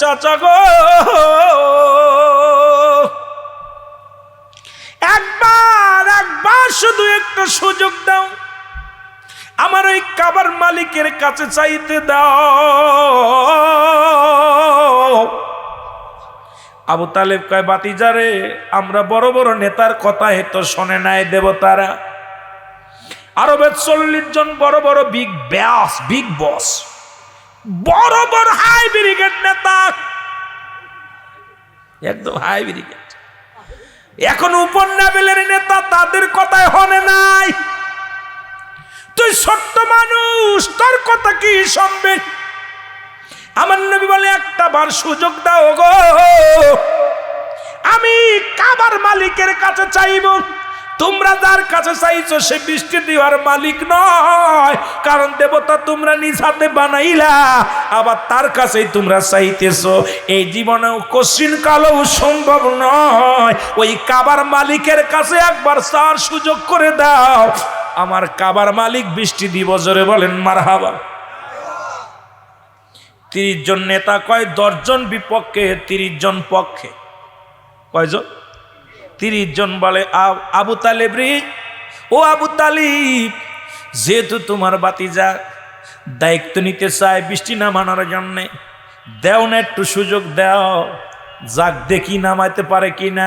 চাচা গো, একবার শুধু একটা সুযোগ দাও, আমার ওই কাবার মালিকের কাছে চাইতে দাও। আবু তালেব কয়, বাতিজারে, আমরা বড় বড় নেতার কথা তো শোনে নাই দেবতারা। আরবের 40 জন বড় বড় বিগ বস, বড় বড় হাই ব্রিগেড নেতা, একদম হাই ব্রিগেড, এখন উপর লেভেলের নেতা, তাদের কথায় হনে নাই। তুই ছোট্ট মানুষ, তোর কথা কি শুনবে? আমার নবী বলে, একটা বার সুযোগ দাও গো, আমি কাবার মালিকের কাছে চাইব। তোমরা যার কাছে চাইছো সে বৃষ্টি দেওয়ার মালিক নয়, কারণ দেবতা তোমরা নিজ হাতে বানাইলা, আবার তার কাছেই তোমরা চাইতেছো। এই জীবনেও কঠিন কালেও সম্ভব নয়। ওই কাবার মালিকের কাছে একবার চার সুযোগ করে দাও, আমার কাবার মালিক বৃষ্টি দিব। জোরে বলেন মারহাবা। 30 জন নেতা কয়, 10 জন বিপক্ষে, 30 জন পক্ষে। কয়জন? 30 জন বলে, আবু তালেব রে, ও আবু তালিব, যেহেতু তোমার বাতিজা দায়িত্ব নিতে চায় বৃষ্টি নামানোর জন্যে, দেও না একটু সুযোগ দাও, যাক দেখি নামাইতে পারে কিনা।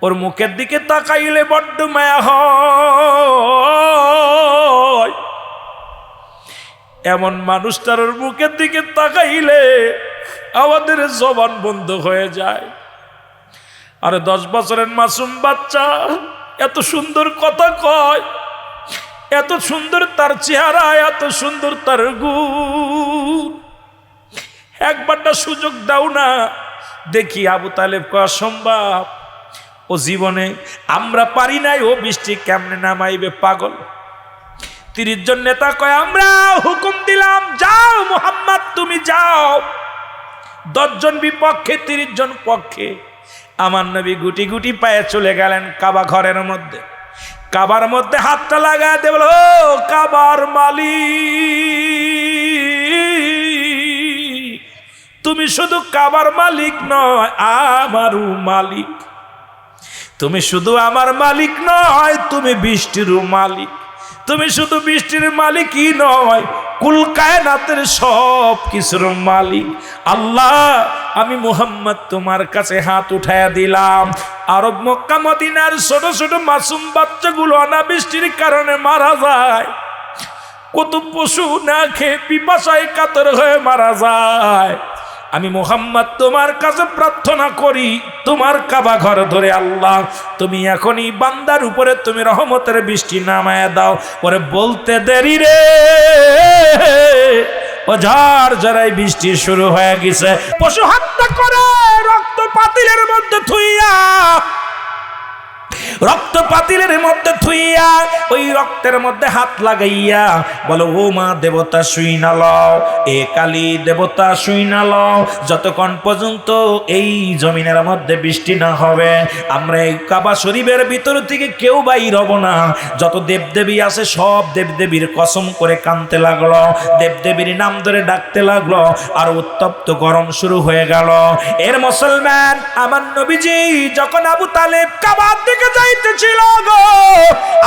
ওর মুখের দিকে তাকাইলে বড্ড মায়া হয়, এমন মানুষটার ওর মুখের দিকে তাকাইলে আমাদের জবান বন্ধ হয়ে যায়। আরে 10 বছরের মাসুম বাচ্চা এত সুন্দর কথা কয়, এত সুন্দর তার চেহারা, এত সুন্দর তার গুণ, একবারটা সুযোগ দাও না দেখি। আবু তালেব কয়, অসম্ভব, ও জীবনে আমরা পারি নাই, ও বৃষ্টি কেমনে নামাইবে, পাগল। 30 জন নেতা কয়, আমরা হুকুম দিলাম, যাও মুহাম্মদ তুমি যাও। 10 জন বিপক্ষে, 30 জন পক্ষে। আমার নবী গুটি গুটি পায়ে চলে গেলেন কাবা ঘরের মধ্যে। কাবার মধ্যে হাতটা লাগায় দিয়ে বলো, ও কাবার মালিক, তুমি শুধু কাবার মালিক নয়, আমারও মালিক। তুমি শুধু আমার মালিক নয়, তুমি বৃষ্টিরও মালিক। তুমি শুধু বৃষ্টির মালিকই নয়, কুল কায়নাতের সব কিছুর মালিক। আল্লাহ, আমি মুহাম্মদ তোমার কাছে হাত উঠায়া দিলাম। আরব মক্কা মদিনার ছোট ছোট মাসুম বাচ্চাগুলো অনাবৃষ্টির কারণে মারা যায়, কত পশু না খেয়ে পিপাসায় কাতর হয়ে মারা যায়। আমি মুহাম্মদ তোমার কাছে প্রার্থনা করি, তোমার কাবা ঘর ধরে, আল্লাহ তুমি এখনই বান্দার উপরে তুমি রহমতের বৃষ্টি নামায়া দাও। পরে বলতে দেরি রে, ও ঝড় ঝড়াই বৃষ্টি শুরু হয়ে গেছে। পশু হত্যা করে রক্ত পাতিলের মধ্যে থুইয়া, রক্ত পাতিলের মধ্যে থুইয়া, ওই রক্তের মধ্যে হাত লাগাইয়া বলো, ও মা দেবতা শুই না লও, এ কালী দেবতা শুই না লও, যতক্ষণ পর্যন্ত এই জমিনের মধ্যে বৃষ্টি না হবে আমরা এই কাবা শরীফের ভিতর থেকে কেউ বাইর হব না। যত দেবদেবী আছে সব দেবদেবীর কসম করে কাঁদতে লাগলো, দেবদেবীর নাম ধরে ডাকতে লাগলো, আর উত্তপ্ত গরম শুরু হয়ে গেল। এর মুসলমান, আমার নবীজি যখন আবু তালেব কাবার দিকে যাইতেছিল গো,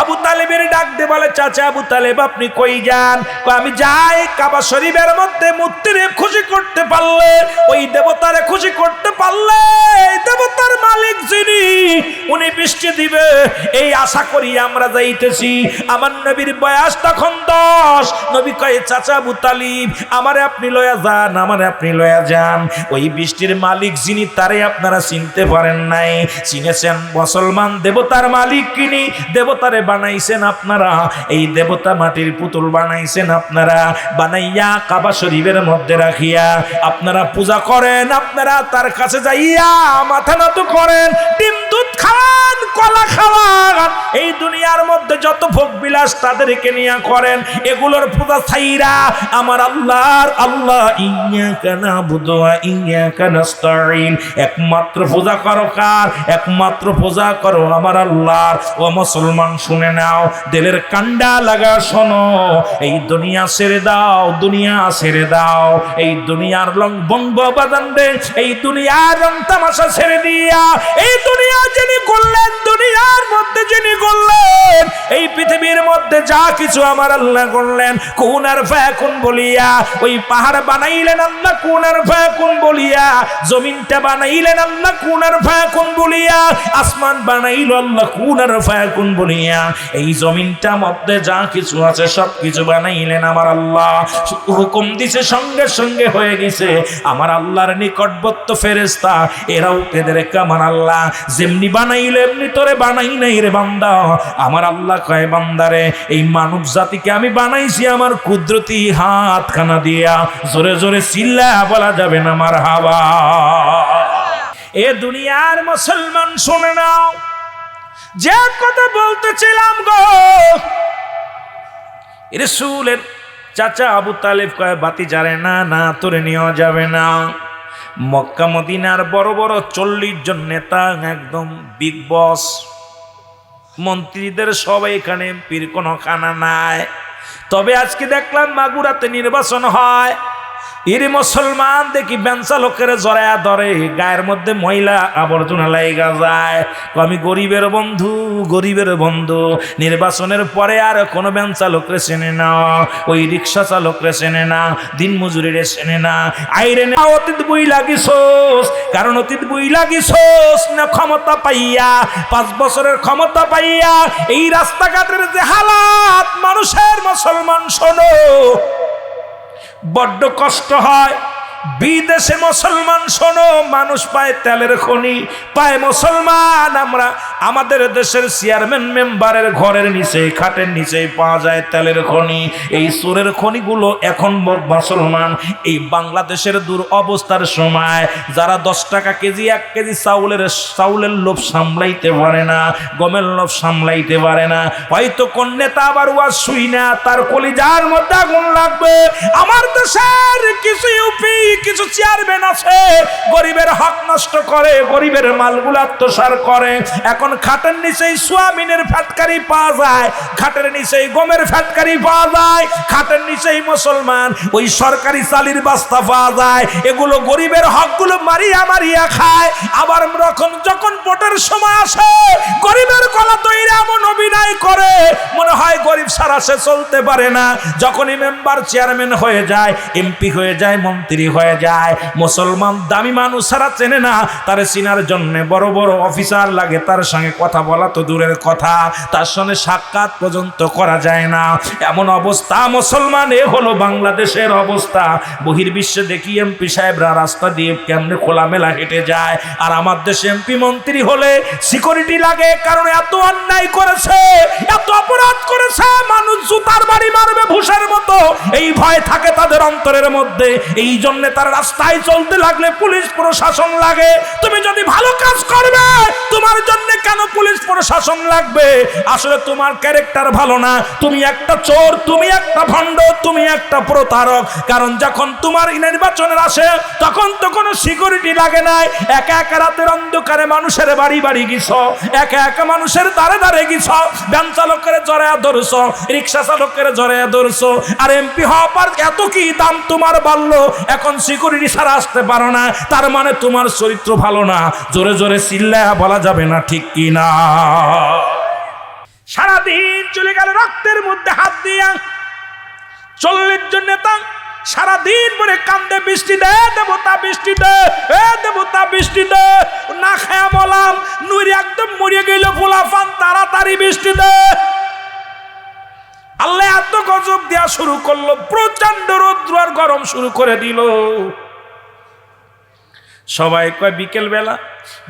আবু তালেবের ডাক দিয়ে বলে, চাচা আবু তালেব আপনি কই যান? আমি যাই কাবা শরীফের মধ্যে মূর্তিরে খুশি করতে পারলে, ওই দেবতারে খুশি করতে পারলে, দেবতার মালিক যিনি উনি বৃষ্টি দিবে এই আশা করি আমরা যাইতেছি। আমার নবীর বয়স তখন 10। নবী কয়, চাচা আবু তালিব আমারে আপনি লয়া যান, আমারে আপনি লয়া যান। ওই বৃষ্টির মালিক যিনি তারে আপনারা চিনতে পারেন নাই, চিনেছেন মুসলমান দেবতার মালিক কিনি, দেবতারে বানাইছেন আপনারা, এই দেবতা মাটির পুতুল বানাইছেন আপনারা, বানাইয়া কাবা শরীফের মধ্যে রাখিয়া আপনারা পূজা করেন, আপনারা তার কাছে যাইয়া মাথা নত করেন, ডিম দুধ খাওয়ান, কলা খাওয়ান, এই দুনিয়ার মধ্যে যত ভোগ বিলাস তাদেরকে নিয়ে করেন, এগুলোর পূজা ছাইরা আমার আল্লাহর আল্লাহ ইয়্যাকা না'বুদু ওয়া ইয়্যাকা নাস্তাঈন, একমাত্র পূজা করো কার? একমাত্র পূজা করো আমার আল্লাহর। ও মুসলমান শুনে নাও, দিলের কান্ডা লাগা শোনো, এই দুনিয়া ছেড়ে দাও, দুনিয়া ছেড়ে দাও, এই দুনিয়ার লং বঙ্গ বাজান রে, এই দুনিয়ার রং তামাশা ছেড়ে দিয়া এই দুনিয়া যিনি করলেন, দুনিয়ার মধ্যে যিনি করলেন, এই পৃথিবীর মধ্যে যা কিছু আমার আল্লাহ করলেন, কুন আর ফায়াকুন বলিয়া, ওই পাহাড় বানাইলেন আল্লাহ কুন আর ফায়াকুন বলিয়া, জমিনটা বানাইলেন আল্লাহ কুন আর ফায়াকুন বলিয়া, আসমান বানাইল আল্লাহ কুন আর ফায়াকুন বলিয়া, এই জমিনটা মধ্যে যা কিছু আছে সব কিছু বানাইলেন আমার আল্লাহ, হুকুম দিছে সঙ্গে সঙ্গে হয়ে গেছে। আমার আল্লাহর নিকটবর্তী ফেরেশতা এরাও এদেরকে আমার আল্লাহ যেমনি বানাইলো এমনি তোরে বানাই নাই রে বান্দা। আমার আল্লাহ কয় বান্দারে, এই মানব জাতিকে আমি বানাইছি আমার কুদরতি হাতখানা দিয়া, জোরে জোরে চিল্লা বলা যাবে না মারহাবা। এ দুনিয়ার মুসলমান শুনে নাও, যে কথা বলতেছিলাম গো, রাসূলের চাচা আবু তালেব কয় বাতি জারে না, না তোরে নেওয়া যাবে না। মক্কা মদিনার বড় বড় 40 জন নেতা, একদম বিগ বস মন্ত্রীদের সবাই এখানে, এমপির কোনো খানা নাই। তবে আজকে দেখলাম মাগুরাতে নির্বাচন হয়, এর মুসলমান দেখি বেঞ্চা লোকের জড়ায়া ধরে, গায়ের মধ্যে ময়লা আবর্জনা লাইগা যায়। আমি গরিবের বন্ধু, গরিবের বন্ধু, নির্বাচনের পরে আর কোনো বেঞ্চা লোকরে চেনে না, ওই রিক্সা চালকরে চেনে না, দিন মজুরিরে চেনে না। আইরে না অতীত বই লাগিছোস, কারণ অতীত বই লাগিছোস না ক্ষমতা পাইয়া, 5 বছরের ক্ষমতা পাইয়া এই রাস্তাঘাটের যে হালাত মানুষের, মুসলমান শোনো, বড্ড কষ্ট হয়। বিদেশে মুসলমান শোনো, মানুষ পায় তেলের খনি, পায় মুসলমান আমরা আমাদের দেশের চেয়ারম্যান মেম্বারের ঘরের নিচে, খাটের নিচে পাওয়া যায় তেলের খনি। এই চোরের খনিগুলো এখন মুসলমান এই বাংলাদেশের দূর অবস্থার সময় যারা 10 টাকা কেজি, 1 কেজি চাউলের লোভ সামলাইতে পারে না, গমের লোভ সামলাইতে পারে না, হয়তো কোন নেতা আবার ওয়াজ শুই না, তার কলিজার মধ্যে আগুন লাগবে। আমার দেশের কিছু ইউপি, কিছু চেয়ারম্যান আছে গরিবের হক নষ্ট করে, গরিবের মালগুলো আত্মসাৎ করে। এখন খাটের নিচেই সোয়াবিনের ফ্যাক্টরি পাওয়া যায়, খাটের নিচেই গমের ফ্যাক্টরি পাওয়া যায়, খাটের নিচেই মুসলমান ওই সরকারি চালির বস্তা পাওয়া যায়। এগুলো গরিবের হকগুলো মারিয়া মারিয়া খায়। আবার যখন ভোটের সময় আসে, গরিবের গলা তৈরি এমন অভিনয় করে মনে হয় গরিব সারা সে চলতে পারে না। যখনই মেম্বার চেয়ারম্যান হয়ে যায়, এমপি হয়ে যায়, মন্ত্রী হয়ে যায়, মুসলমান দামি মানুষ সারা চেনে না, তার চিনার জন্য বড় বড় অফিসার লাগে, তার সঙ্গে কথা বলা তো দূরের কথা, তার সঙ্গে সাক্ষাৎ পর্যন্ত করা যায় না। এমন অবস্থা মুসলমান, এ হলো বাংলাদেশের অবস্থা। বহির্বিশ্বে দেখি এমপি সাহেবরা রাস্তা দিয়ে কেমনে খোলামেলা হেঁটে যায়, আর আমার দেশে এমপি মন্ত্রী হলে সিকিউরিটি লাগে, কারণ এত অন্যায় করেছে, এত অপরাধ করেছে, মানুষ জুতার বাড়ি মারবে ভুষের মতো, এই ভয় থাকে তাদের অন্তরের মধ্যে। এই জন্য তার রাস্তায় চলতে লাগলে পুলিশ প্রশাসন লাগে। তুমি যদি ভালো কাজ করবে, তোমার জন্য কেন পুলিশ প্রশাসন লাগবে? আসলে তোমার ক্যারেক্টার ভালো না, তুমি একটা চোর, তুমি একটা ভণ্ড, তুমি একটা প্রতারক। কারণ যখন তোমার নির্বাচনের আসে তখন তো কোনো সিকিউরিটি লাগে নাই, একা একা রাতের অন্ধকারে মানুষের বাড়ি বাড়ি গিয়েছ, একা একা মানুষের দ্বারে দ্বারে গিয়েছ, ভ্যান চালকের জড়ায়া ধরছ, রিক্সা চালকের জড়ায়া ধরছ। আর এমপি হওয়ার এত কি দাম তোমার বাড়লো, এখন সিকিউরিটি ছাড়া আসতে পারো না, তার মানে তোমার চরিত্র ভালো না। জোরে জোরে চিল্লায়া বলা যাবে না, ঠিক কি না? সারাদিন চলে গেল রক্তের মধ্যে হাত দিয়া। 40 জন নেতা সারাদিন পরে কান্দে, বৃষ্টি দে দেবতা, বৃষ্টি দে, এ দেবতা বৃষ্টি দে। না খায়া বলাম নুরি একদম মরিয়ে গেল, পোলাপান তাড়াতাড়ি বৃষ্টি দে। আল্লাহ এত গজব দেওয়া শুরু করলো, প্রচন্ড রৌদ্র আর গরম শুরু করে দিল। সবাই কয় বিকেল বেলা,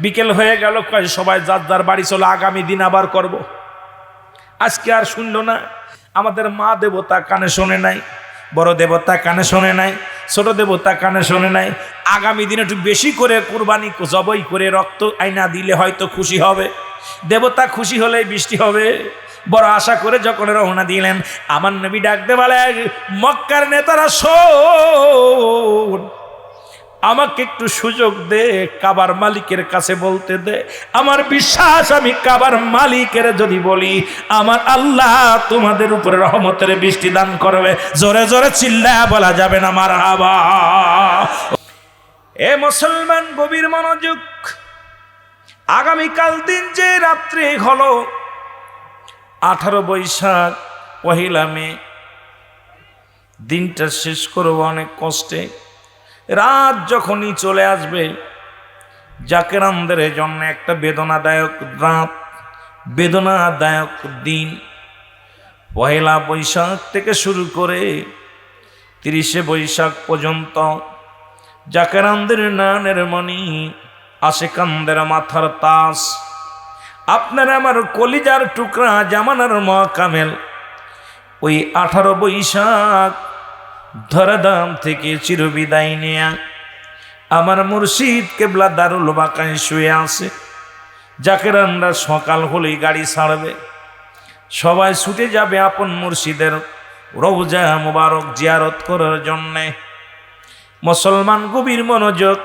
বিকেল হয়ে গেল, কয় সবাই যার যার বাড়ি চলো, আগামী দিন আবার করব। আজকে আর শুনলো না, আমাদের মা দেবতা কানে শোনে নাই, বড় দেবতা কানে শোনে নাই, ছোট দেবতা কানে শোনে নাই। আগামী দিনে একটু বেশি করে কুরবানি জবাই করে রক্ত আইনা দিলে হয়তো খুশি হবে, দেবতা খুশি হলেই বৃষ্টি হবে। বড় আশা করে যখন রওনা দিলেন, আমার নবী ডাকতে বলে, মক্কার নেতারা শোন, আমাকে একটু সুযোগ দে, কাবার মালিকের কাছে বলতে দে। আমার বিশ্বাস, আমি কাবার মালিকের যদি বলি, আমার আল্লাহ তোমাদের উপরে রহমতের বৃষ্টি দান করবে। জোরে জোরে চিল্লায়া বলা যাবে না মারহাবা। এ মুসলমান, গভীর মনোযোগ। আগামীকাল দিন যে রাত্রে হলো 18 বৈশাখ, পহেলা মে, দিনটা শেষ করব অনেক কষ্টে। রাত যখনই চলে আসবে, জাকেরানদের জন্য একটা বেদনাদায়ক রাত, বেদনাদায়ক দিন। পহেলা বৈশাখ থেকে শুরু করে 30শে বৈশাখ পর্যন্ত জাকেরানদের নানের মণি, আশিকানদের মাথার তাস, আপনার আমার কলিজার টুকরা জামানার মহাকামেল, ওই 18 বৈশাখ ধরাধাম থেকে চিরবিদায় নেয়া আমার মুর্শিদ কেবলা দারুল বাকায় শুয়ে আছে। জাকেরানরা সকাল হলেই গাড়ি ছাড়বে, সবাই ছুটে যাবে আপন মুর্শিদের রওজা মুবারক জিয়ারত করার জন্যে। মুসলমান, গভীর মনোযোগ,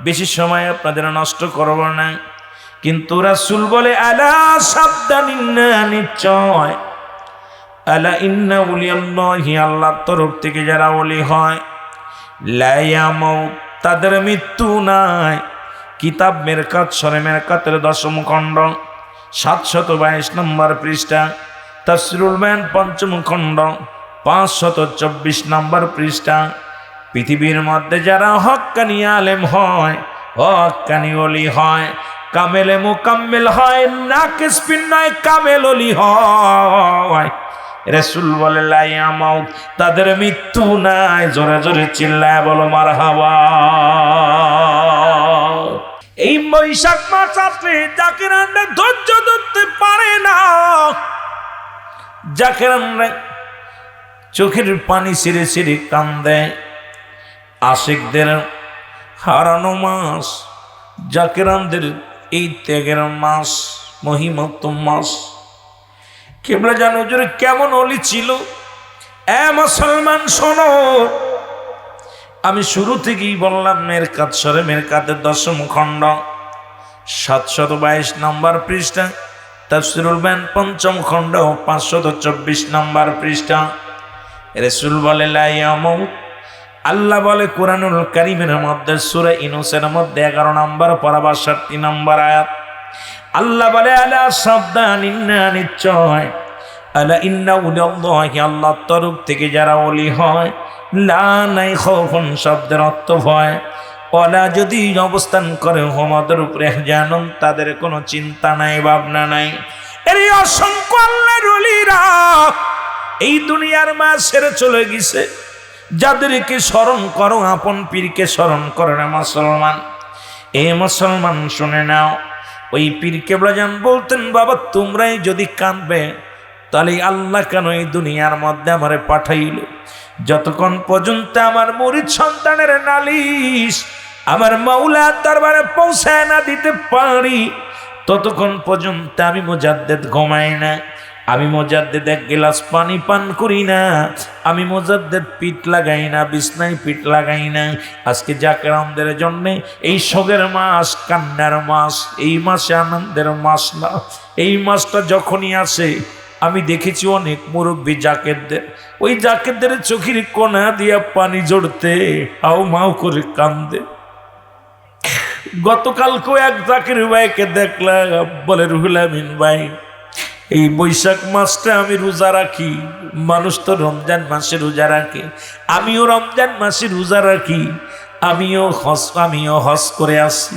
বেশি সময় আপনাদের নষ্ট করব না। কিন্তু রাসূল বলে, আলা সাবধান, ইন্না নিশ্চয়, আলা ইন্না উলিয়াল্লাহি, আল্লাহর তরফ থেকে যারা ওলি হয়, লা ইয়ামুত, তাদের মৃত্যু নাই। কিতাব মেরকাত, সরে মেরকাতের 10ম খণ্ড 722 নম্বর পৃষ্ঠা, তাফসীরুল বায়ান 5ম খণ্ড 524 নম্বর পৃষ্ঠা। পৃথিবীর মধ্যে যারা হক্কানি আলেম হয়, হক্কানি ওলি হয়, কামেলে মুকাম্মেল হয়, নাকিস বিন নয়, কামেল ওলি হয়, রাসূল বলে লা ইয়ামুত, তাদের মৃত্যু নাই। জোরে জোরে চিল্লায় বলো মারহাবা। এই বৈশাখ মাস আসলে জাকেরানরা ধৈর্য ধরতে পারে না। জাকেরানরা চোখের পানি ছিঁড়ে ছিঁড়ে কান্দে। আশিকদের হারানো মাস, জাকেরানদের এই ত্যাগের মাস, মহিমত মাস। কিবলা জানো জোরে কেমন ওলি ছিল। এ মুসলমান শোনো, আমি শুরু থেকেই বললাম, মেরকাত, সরে মেরকাতের 10ম খণ্ড 722 নম্বর পৃষ্ঠা, তাফসীরুল বায়ান 5ম খণ্ড 524 নম্বর পৃষ্ঠা। রাসূল বলে লা ইয়ামুত, আল্লাহ বলে কুরআনুল কারীমের মধ্যে সূরা ইউনূসের মধ্যে 11 নম্বর পারা 62 নম্বর আয়াত, আল্লাহ বলে, আলা সাবধান, ইন্না নিশ্চয়, আলা ইন্না উলিয়াল্লাহি, আল্লাহর তরফ থেকে যারা ওলি হয়, লা নাই খাউফুন, শব্দের অর্থ ভয়, ওলা যদি অবস্থান করে হোমাদের উপরে জানুন, তাদের কোনো চিন্তা নাই, ভাবনা নাই। এর অসংখ্য আল্লাহর ওলিরা এই দুনিয়ার মাঝ ছেড়ে চলে গেছে। যাদেরকে স্মরণ করো, আপন পীরকে স্মরণ করে না মুসলমান। এ মুসলমান শুনে নাও, ওই পীর কেবলা জান বলতেন, বাবা তোমরাই যদি কাঁদবে, তাহলে আল্লাহ কেন এই দুনিয়ার মধ্যে আমারে পাঠাইল? যতক্ষণ পর্যন্ত আমার মুরিদ সন্তানের নালিশ আমার মাওলার দরবারে পৌঁছায় না দিতে পারি, ততক্ষণ পর্যন্ত আমি মুজাদ্দেদ ঘুমাই না, আমি মুজাদ্দেদ এক গ্লাস পানি পান করি না, আমি মুজাদ্দেদ পিঠ লাগাই না, বিছনায় পিঠ লাগাই না। আজকে জাকেরানদের জন্য এই শোকের মাস, কান্নার মাস, এই মাসে আনন্দের মাস না। এই মাসটা যখনই আসে, আমি দেখেছি অনেক মুরব্বী জাকেরদের, ওই জাকেরদের চোখের কোনা দিয়া পানি জড়তে হাউ মাউ করে কান্দে। গতকালকেও এক জাকের ভাইকে দেখলাম, বলে রুহুল আমিন ভাই, এই বৈশাখ মাসটা আমি রোজা রাখি। মানুষ তো রমজান মাসে রোজা রাখে, আমিও রমজান মাসে রোজা রাখি, আমিও হজ করে আসি,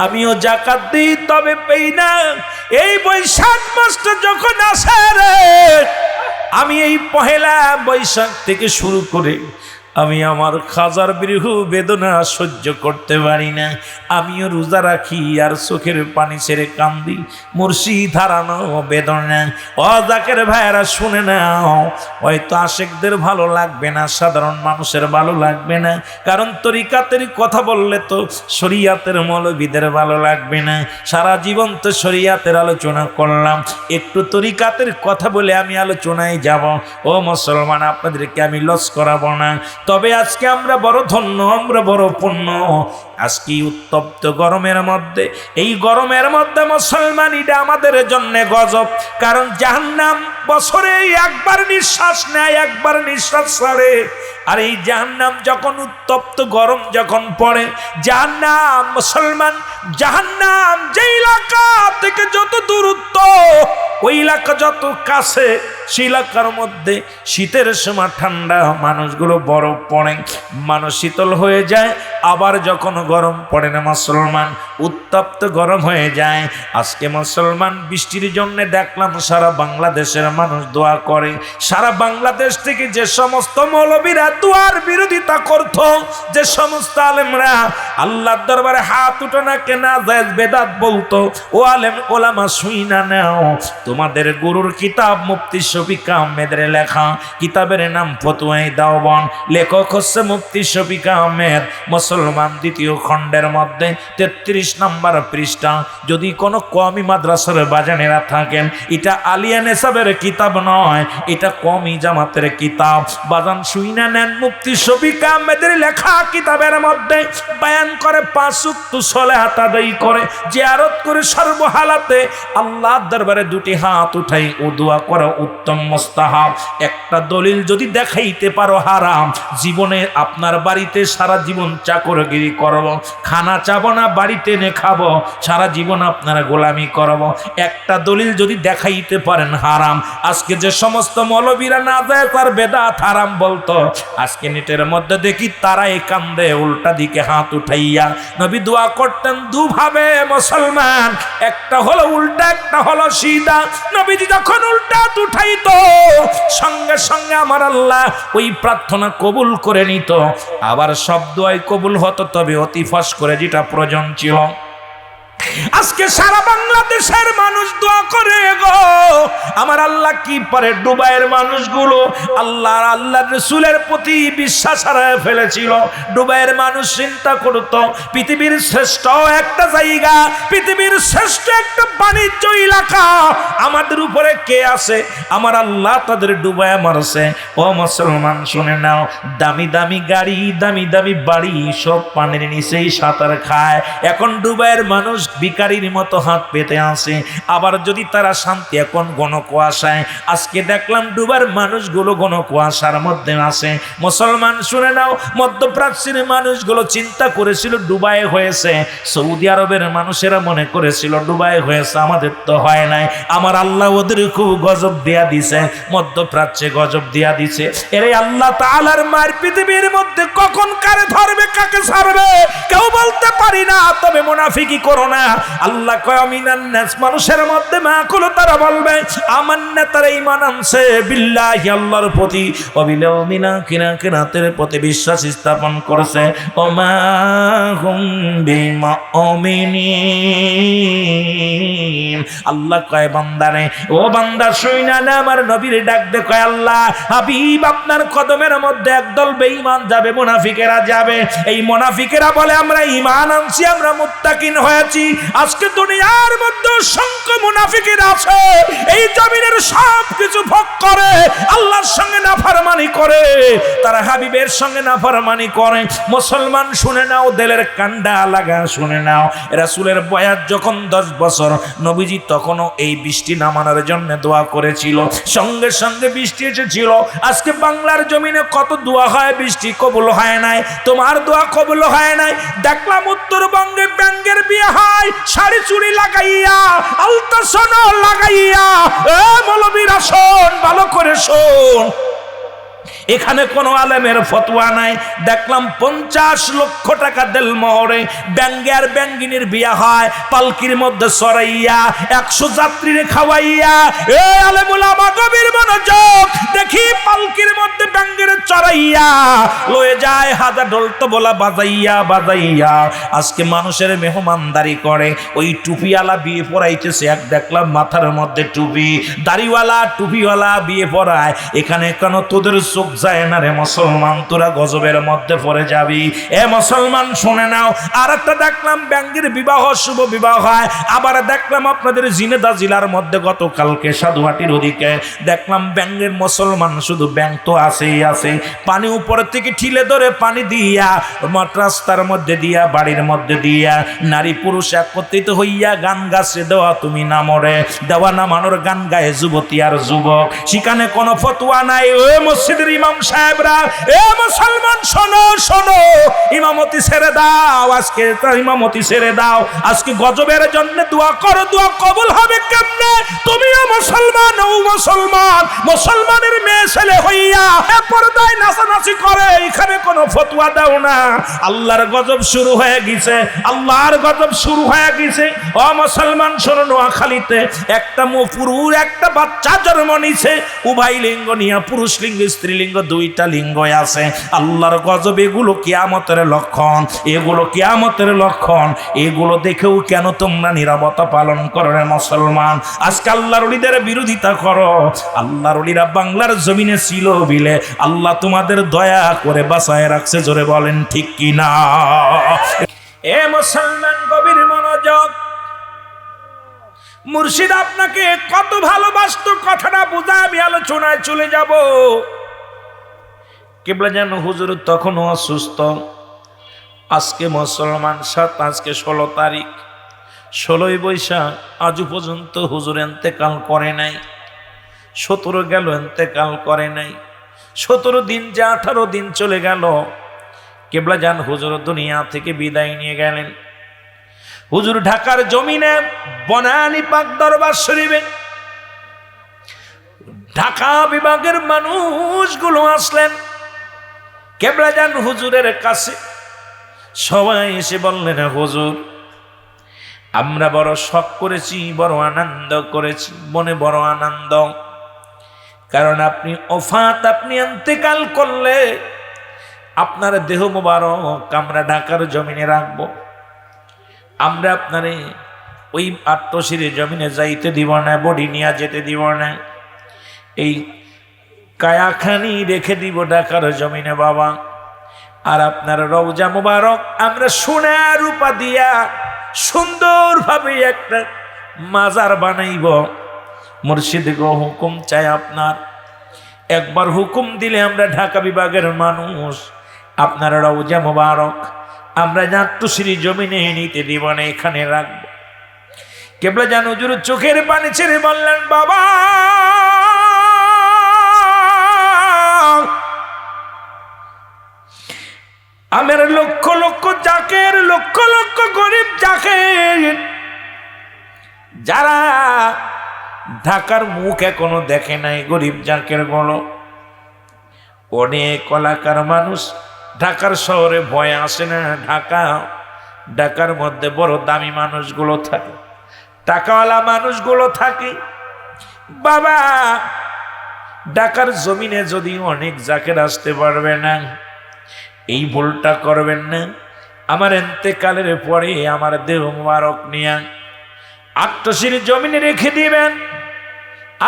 আমিও যাকাত দিই, তবে পেই না। এই বৈশাখ মাসটা যখন আসে রে, আমি এই পহেলা বৈশাখ থেকে শুরু করে আমি আমার খাজার বিরহ বেদনা সহ্য করতে পারি না। আমিও রোজা রাখি আর চোখের পানি ছেড়ে কান্দি, মুর্শিদ হারানো বেদনা। ও জাকের ভাইয়েরা শুনে নাও, হয়তো আশেকদের ভালো লাগবে না, সাধারণ মানুষের ভালো লাগবে না, কারণ তরিকাতের কথা বললে তো শরিয়াতের মৌলবীদের ভালো লাগবে না। সারা জীবন তো শরিয়াতের আলোচনা করলাম, একটু তরিকাতের কথা বলে আমি আলোচনায় যাব। ও মুসলমান, আপনাদেরকে আমি লস করাবো না। তবে আজকে আমরা বড় ধন্য, আমরা বড় পুণ্য। আজকে উত্তপ্ত গরমের মধ্যে, এই গরমের মধ্যে মুসলমান, এটা আমাদের জন্য গজব। কারণ জাহান্নাম বছরে একবার নিঃশ্বাস নেয়, একবার নিঃশ্বাস ছাড়ে। আর এই জাহান্নাম যখন উত্তপ্ত গরম যখন পড়ে, জাহান্নাম মুসলমান, জাহান্নাম যে এলাকা থেকে যত দূরত্ব, ওই এলাকা যত কাছে, সেই এলাকার মধ্যে শীতের সময় ঠান্ডা, মানুষগুলো বরফ পড়ে, মানুষ শীতল হয়ে যায়। আবার যখন গরম পড়ে না মুসলমান, উত্তপ্ত গরম হয়ে যায়। আজকে মুসলমান বৃষ্টির জন্য দেখলাম সারা বাংলাদেশের মানুষ দোয়া করে। সারা বাংলাদেশ থেকে যে সমস্ত মৌলবীরা দোয়ার বিরোধিতা করত, যে সমস্ত আলেমরা আল্লাহর দরবারে হাত উঠানো কেনা যায় বেদাত বলতো, ও আলেম ওলামা শুইনা নাও, তোমাদের গুরুর কিতাব মুফতি শফিক আহমেদের লেখা, কিতাবের নাম ফতোয়ায়ে দেওবন্দ, লেখক হচ্ছে মুফতি শফিক আহমেদ। মুসলমান দ্বিতীয় খণ্ডের মধ্যে 33 নম্বর পৃষ্ঠা। যদি কোনো কওমি মাদ্রাসার বাজানেরা থাকেন, এটা আলিয়া নেসাবের কিতাব নয়, এটা কওমি জামাতের কিতাব। বাজান শুইনা নেন, মুফতি শফিক আহমেদের লেখা কিতাবের মধ্যে বয়ান করে 5 ওয়াক্ত সালাত আদায় করে, জিয়ারত করে সর্বহালাতে আল্লাহর দরবারে দুটি হাত উঠাই ও দোয়া করা উত্তম মুস্তাহাব। একটা দলিল যদি দেখাইতে পারো হারাম, জীবনে আপনার বাড়িতে সারা জীবন চাকরগিরি করব, খানা চাবো না, বাড়িতে এনে খাবো, সারা জীবন আপনারা গোলামি করব, একটা দলিল যদি দেখাইতে পারেন হারাম। আজকে যে সমস্ত মৌলবীরা না যায় তার বেদাত হারাম বলতো, আজকে নেটের মধ্যে দেখি তারাই কান্দে উল্টা দিকে হাত উঠাইয়া। নবী দোয়া করতেন দুভাবে মুসলমান, একটা হলো উল্টা, একটা হলো সিধা। নবীজি যখন উল্টা উঠাইতো, সঙ্গে সঙ্গে আমার আল্লাহ ওই প্রার্থনা কবুল করে নিত। আবার সব দোয়াই কবুল হতো, তবে অতি ফস করে যেটা প্রয়োজন ছিল। আজকে সারা বাংলাদেশের মানুষ দোয়া করে গো, আমার আল্লাহ কি পারে। দুবাইয়ের মানুষগুলো আল্লাহর রাসূলের প্রতি বিশ্বাস হারিয়ে ফেলেছিল। দুবাইয়ের মানুষ চিন্তা করত পৃথিবীর শ্রেষ্ঠ একটা জায়গা, পৃথিবীর শ্রেষ্ঠ একটা বাণিজ্য এলাকা, আমাদের উপরে কে আছে? আমার আল্লাহ তাদের ডুবাইয়া মারছে। ও মুসলমান শুনে নাও, দামি দামি গাড়ি, দামি দামি বাড়ি সব পানির নিচেই সাঁতার খায়। এখন দুবাইয়ের মানুষ ভিখারির মতো হাত পেতে আসে। আবার যদি তারা শান্তি, এখন ঘন কুয়াশায়, আজকে দেখলাম ডুবার মানুষগুলো ঘন কুয়াশার মধ্যে আসে। মুসলমান শুনে নাও, মধ্যপ্রাচ্যের মানুষগুলো চিন্তা করেছিল ডুবাই হয়েছে, সৌদি আরবের মানুষেরা মনে করেছিল ডুবাই হয়েছে, আমাদের তো হয় নাই। আমার আল্লাহ ওদের খুব গজব দিয়া দিছে, মধ্যপ্রাচ্যে গজব দিয়া দিছে। এর আল্লাহ তাআলার মার পৃথিবীর মধ্যে কখন কারে ধরবে, কাকে ছাড়বে কেউ বলতে পারি না। তবে মুনাফিকি করো না। আল্লাহ কয় মিনান নাস, মানুষের মধ্যে মাকুল, তারা বলবে আমান্না, তারা ঈমান আনছে বিল্লাহি, আল্লাহর প্রতি, ওয়া বিল ইয়াউমিল আখির, কিয়ামতের প্রতি বিশ্বাস স্থাপন করেছে। ওমা হুম বিমুমিনিন। আল্লাহ কয় বান্দারে, ও বান্দা শুইনা না, আমার নবীর ডাক দে, কয় আল্লাহ হাবিব আপনার কদমের মধ্যে একদল বেঈমান যাবে, মুনাফিকেরা যাবে। এই মুনাফিকেরা বলে আমরা ঈমান আনছি, আমরা মুত্তাকিন হয়েছি। আজকে দুনিয়ার মধ্যে অসংখ্য মুনাফিকেরা আছে, এই জমিনের সব কিছু ভোগ করে, আল্লাহর সঙ্গে নাফরমানি করে, তারা হাবিবের সঙ্গে নাফরমানি করে। মুসলমান শুনে নাও, দিলের কান্ডা লাগা শুনে নাও, রাসূলের বয়স যখন 10 বছর, নবীজি তখনও এই বৃষ্টি নামানোর জন্য দোয়া করেছিল, সঙ্গে সঙ্গে বৃষ্টি এসেছিল। আজকে বাংলার জমিনে কত দোয়া হয়, বৃষ্টি কবুল হয় নাই, তোমার দোয়া কবুল হয় নাই। দেখলাম উত্তরবঙ্গে ব্যাঙ্গের বিয়ে হয়, শাড়ি চুড়ি লাগাইয়া, আলতাসনও লাগাইয়া। এ মৌলবীরা শোন, ভালো করে শোন, এখানে কোনো আলেমের ফতোয়া নাই। দেখলাম 50 লক্ষ টাকা দেলমোহরে ব্যাঙ্গে আর ব্যাঙ্গিনীর বিয়া হয়, পালকির মধ্যে সরাইয়া 100 যাত্রীরে খাওয়াইয়া। এ আলেমুল আমা গভীর মনোযোগ, দেখি পালকির মধ্যে ব্যাঙ্গের চড়াইয়া লয়ে যায়, হাজার ঢোল তবলা বাজাইয়া বাজাইয়া আজকে মানুষের মেহমানদারি করে। ওই টুপিওয়ালা বিয়ে পড়াইতেছে, এক দেখলাম মাথার মধ্যে টুপি, দাড়িওয়ালা টুপিওয়ালা বিয়ে পড়ায়। এখানে কেন তোদের চোখ যায় না রে মুসলমান? তোরা গজবের মধ্যে পড়ে যাবি। এ মুসলমান শুনে নাও। আর একটা দেখলাম ব্যাঙ্গের বিবাহ, শুভ বিবাহ হয়। আবার দেখলাম আপনাদের জিনেদা জেলার মধ্যে গতকালকে সাধুহাটির ওদিকে দেখলাম ব্যাঙ্গের মুসলমান, শুধু ব্যাঙ্গ তো আছেই আছে, পানি উপর থেকে ঠিলে ধরে পানি দিয়া রাস্তার মধ্যে দিয়া বাড়ির মধ্যে দিয়া নারী পুরুষ একত্রিত হইয়া গান গাছে দেওয়া তুমি না মরে, দেওয়া না মানোর গান গায়ে যুবতী আর যুবক। সেখানে কোনো ফতোয়া নাই। ও মসজিদের ইমাম সাহেবরা, এ মুসলমান শোনো শোনো, ইমামতি ছেড়ে দাও, আজকে ইমামতি ছেড়ে দাও। আজকে গজবের জন্য দোয়া করো, দোয়া কবুল হবে কেমনে? তুমিও মুসলমান, ও মুসলমান, মুসলমানের মেয়ে ছেলে হইয়া পর্দায় নাচানাচি করে, এখানে কোনো ফতোয়া দাও না। আল্লাহর গজব শুরু হয়ে গেছে, আল্লাহর গজব শুরু হয়ে গেছে। ও মুসলমান শোনো, নোয়াখালীতে একটা পুরুষ একটা বাচ্চা জন্ম নিছে, উভয় লিঙ্গ নিয়ে, পুরুষ লিঙ্গ স্ত্রীলিঙ্গ দুইটা লিঙ্গ আছে। আল্লাহর গজব, এগুলো কিয়ামতের লক্ষণ, এগুলো কিয়ামতের লক্ষণ। এগুলো দেখেও কেন তোমরা নীরবতা পালন করো রে মুসলমান? আজকে আল্লাহর ওলিদের বিরোধিতা করো। আল্লাহর ওলিরা বাংলার জমিনে ছিল বিলে আল্লাহ তোমাদের দয়া করে বাঁচায় রাখছে। জোরে বলেন ঠিক কি না? এ মুসলমান গভীর মনোযোগ, মুর্শিদ আপনাকে কত ভালোবাসতো কথাটা বুঝা আমি আলোচনায় চলে যাব। কিবলা জানো হুজুর তখনও অসুস্থ। আজকে মুসলমান সাত, আজকে 16 তারিখ, 16ই বৈশাখ, আজও পর্যন্ত হুজুর এন্তেকাল করে নাই। 17 গেল, এন্তেকাল করে নাই। 17 দিন যে 18 দিন চলে গেল, কিবলা জান হুজুর দুনিয়া থেকে বিদায় নিয়ে গেলেন। হুজুর ঢাকার জমিনে বনানী পাক দরবার শরীফে ঢাকা বিভাগের মানুষগুলো আসলেন কিবলা জান হুজুরের কাছে। সবাই এসে বললেন, হুজুর আমরা বড় শখ করেছি, বড় আনন্দ করেছি, মনে বড় আনন্দ, কারণ আপনি ওফাত, আপনি ইন্তেকাল করলে আপনার দেহ মোবারক আমরা ঢাকার জমিনে রাখবো। আমরা আপনারে ওই আট্টশির জমিনে যাইতে দিব না, বডি নিয়ে যেতে দিব না, এই কায়াখানি রেখে দিব ঢাকার জমিনে বাবা। আর আপনার রওজা মোবারক আমরা সোনা রূপা দিয়া সুন্দরভাবে একটা মাজার বানাইব। মুর্শিদ গো হুকুম চাই আপনার, একবার হুকুম দিলে আমরা ঢাকা বিভাগের মানুষ আপনার রওজা মোবারক আমরা নাট্যশ্রী জমিনে নিতে দিব না, এখানে রাখবো। কিবলা জান হুজুর চোখের পানি ছেড়ে বললেন, বাবা আমার লক্ষ লক্ষ জাকের, লক্ষ লক্ষ গরিব জাকের, যারা ঢাকার মুখ এখনো দেখে নাই, গরিব জাকের গুলো, অনেক কলাকার মানুষ ঢাকার শহরে ভয় আসে না। ঢাকার মধ্যে বড় দামি মানুষগুলো থাকে, টাকাওয়ালা মানুষগুলো থাকে। বাবা ঢাকার জমিনে যদি অনেক জাকের আসতে পারবে না, এই ভুলটা করবেন না। আমার ইন্তেকালের পরে আমার দেহ মোবারক নিয়ে আট্টশির জমিনে রেখে দিবেন।